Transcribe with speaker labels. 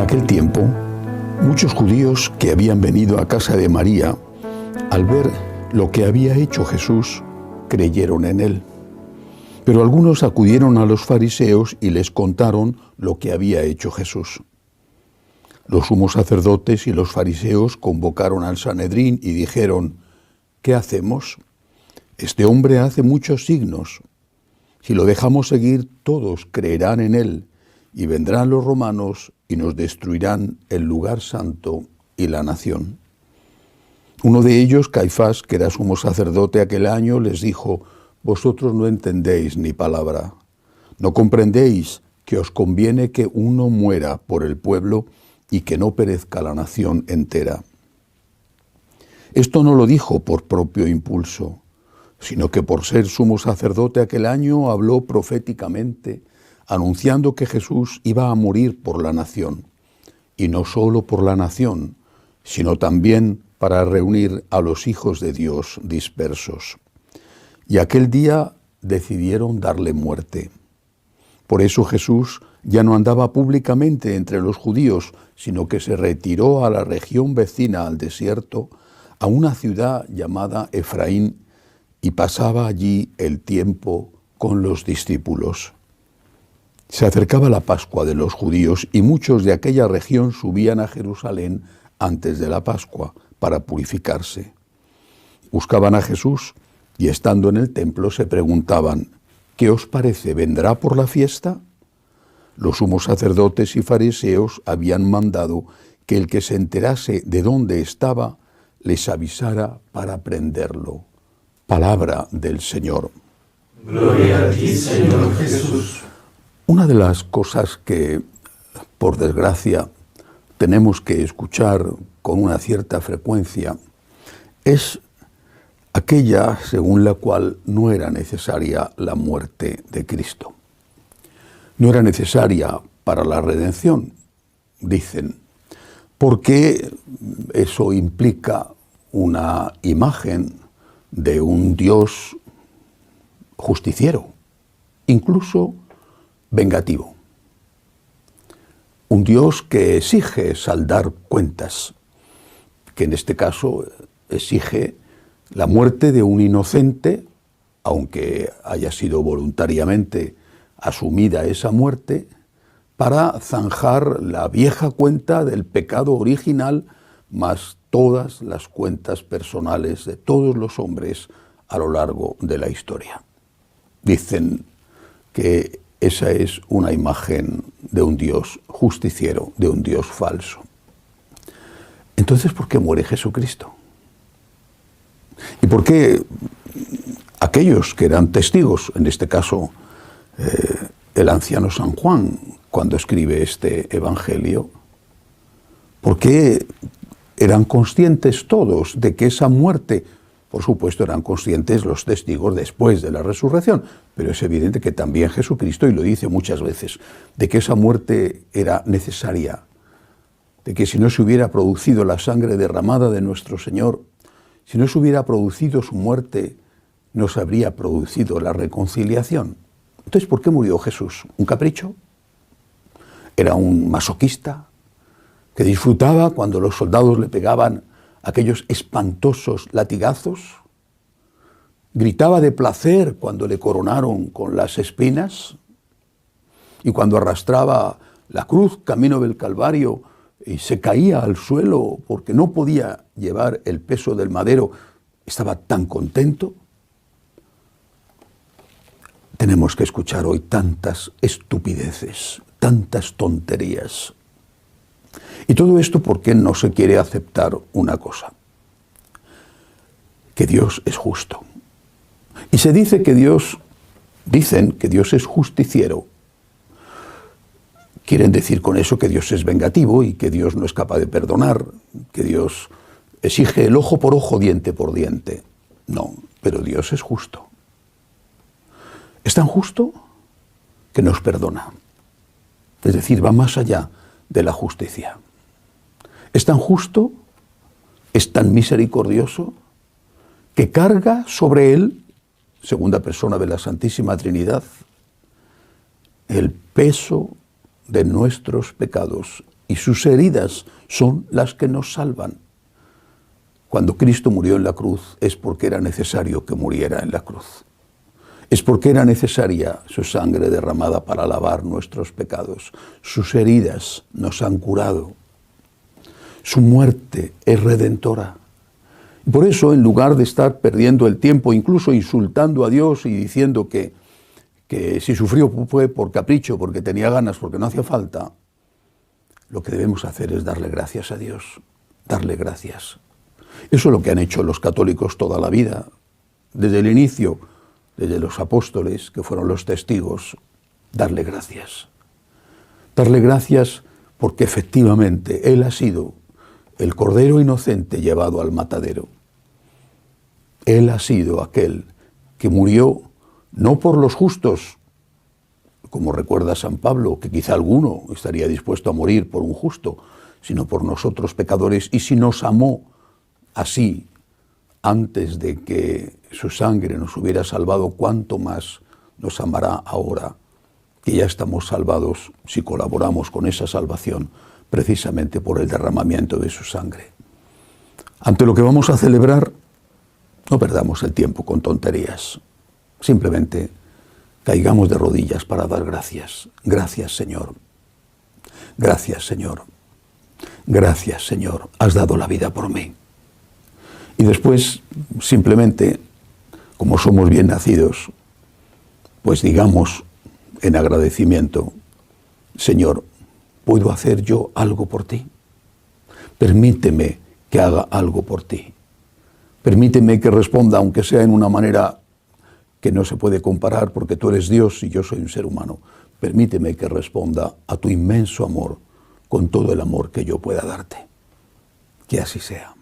Speaker 1: aquel tiempo, muchos judíos que habían venido a casa de María, al ver lo que había hecho Jesús, creyeron en él. Pero algunos acudieron a los fariseos y les contaron lo que había hecho Jesús. Los sumos sacerdotes y los fariseos convocaron al Sanedrín y dijeron: ¿qué hacemos? Este hombre hace muchos signos. Si lo dejamos seguir, todos creerán en él, y vendrán los romanos y nos destruirán el lugar santo y la nación. Uno de ellos, Caifás, que era sumo sacerdote aquel año, les dijo: vosotros no entendéis ni palabra. ¿No comprendéis que os conviene que uno muera por el pueblo y que no perezca la nación entera? Esto no lo dijo por propio impulso, sino que por ser sumo sacerdote aquel año habló proféticamente, anunciando que Jesús iba a morir por la nación, y no solo por la nación, sino también para reunir a los hijos de Dios dispersos. Y aquel día decidieron darle muerte. Por eso Jesús ya no andaba públicamente entre los judíos, sino que se retiró a la región vecina al desierto, a una ciudad llamada Efraín, y pasaba allí el tiempo con los discípulos. Se acercaba la Pascua de los judíos y muchos de aquella región subían a Jerusalén antes de la Pascua para purificarse. Buscaban a Jesús y estando en el templo se preguntaban: ¿qué os parece? ¿Vendrá por la fiesta? Los sumos sacerdotes y fariseos habían mandado que el que se enterase de dónde estaba les avisara para prenderlo. Palabra del Señor.
Speaker 2: Gloria a ti, Señor Jesús.
Speaker 1: Una de las cosas que, por desgracia, tenemos que escuchar con una cierta frecuencia es aquella según la cual no era necesaria la muerte de Cristo. No era necesaria para la redención, dicen, porque eso implica una imagen de un Dios justiciero, incluso vengativo. Un Dios que exige saldar cuentas, que en este caso exige la muerte de un inocente, aunque haya sido voluntariamente asumida esa muerte, para zanjar la vieja cuenta del pecado original, más todas las cuentas personales de todos los hombres a lo largo de la historia. Dicen que esa es una imagen de un Dios justiciero, de un Dios falso. Entonces, ¿por qué muere Jesucristo? ¿Y por qué aquellos que eran testigos, en este caso el anciano San Juan, cuando escribe este evangelio, por qué eran conscientes todos de que esa muerte, por supuesto eran conscientes los testigos después de la resurrección, pero es evidente que también Jesucristo, y lo dice muchas veces, de que esa muerte era necesaria, de que si no se hubiera producido la sangre derramada de nuestro Señor, si no se hubiera producido su muerte, no se habría producido la reconciliación. Entonces, ¿por qué murió Jesús? ¿Un capricho? ¿Era un masoquista que disfrutaba cuando los soldados le pegaban aquellos espantosos latigazos? ¿Gritaba de placer cuando le coronaron con las espinas? Y cuando arrastraba la cruz camino del Calvario y se caía al suelo porque no podía llevar el peso del madero, ¿estaba tan contento? Tenemos que escuchar hoy tantas estupideces, tantas tonterías. Y todo esto porque no se quiere aceptar una cosa: que Dios es justo. Y se dice que dicen que Dios es justiciero. Quieren decir con eso que Dios es vengativo y que Dios no es capaz de perdonar, que Dios exige el ojo por ojo, diente por diente. No, pero Dios es justo. Es tan justo que nos perdona. Es decir, va más allá de la justicia. Es tan justo, es tan misericordioso, que carga sobre él, segunda persona de la Santísima Trinidad, el peso de nuestros pecados y sus heridas son las que nos salvan. Cuando Cristo murió en la cruz es porque era necesario que muriera en la cruz. Es porque era necesaria su sangre derramada para lavar nuestros pecados. Sus heridas nos han curado. Su muerte es redentora. Y por eso, en lugar de estar perdiendo el tiempo, incluso insultando a Dios y diciendo que si sufrió fue por capricho, porque tenía ganas, porque no hacía falta, lo que debemos hacer es darle gracias a Dios, darle gracias. Eso es lo que han hecho los católicos toda la vida, desde el inicio, desde los apóstoles, que fueron los testigos, darle gracias. Darle gracias porque efectivamente Él ha sido el Cordero inocente llevado al matadero. Él ha sido aquel que murió no por los justos, como recuerda San Pablo, que quizá alguno estaría dispuesto a morir por un justo, sino por nosotros pecadores. Y si nos amó así, antes de que su sangre nos hubiera salvado, ¿cuánto más nos amará ahora que ya estamos salvados si colaboramos con esa salvación precisamente por el derramamiento de su sangre? Ante lo que vamos a celebrar, no perdamos el tiempo con tonterías. Simplemente caigamos de rodillas para dar gracias. Gracias, Señor. Gracias, Señor. Gracias, Señor. Has dado la vida por mí. Y después, simplemente, como somos bien nacidos, pues digamos en agradecimiento: Señor, ¿puedo hacer yo algo por ti? Permíteme que haga algo por ti. Permíteme que responda, aunque sea en una manera que no se puede comparar, porque tú eres Dios y yo soy un ser humano. Permíteme que responda a tu inmenso amor con todo el amor que yo pueda darte. Que así sea.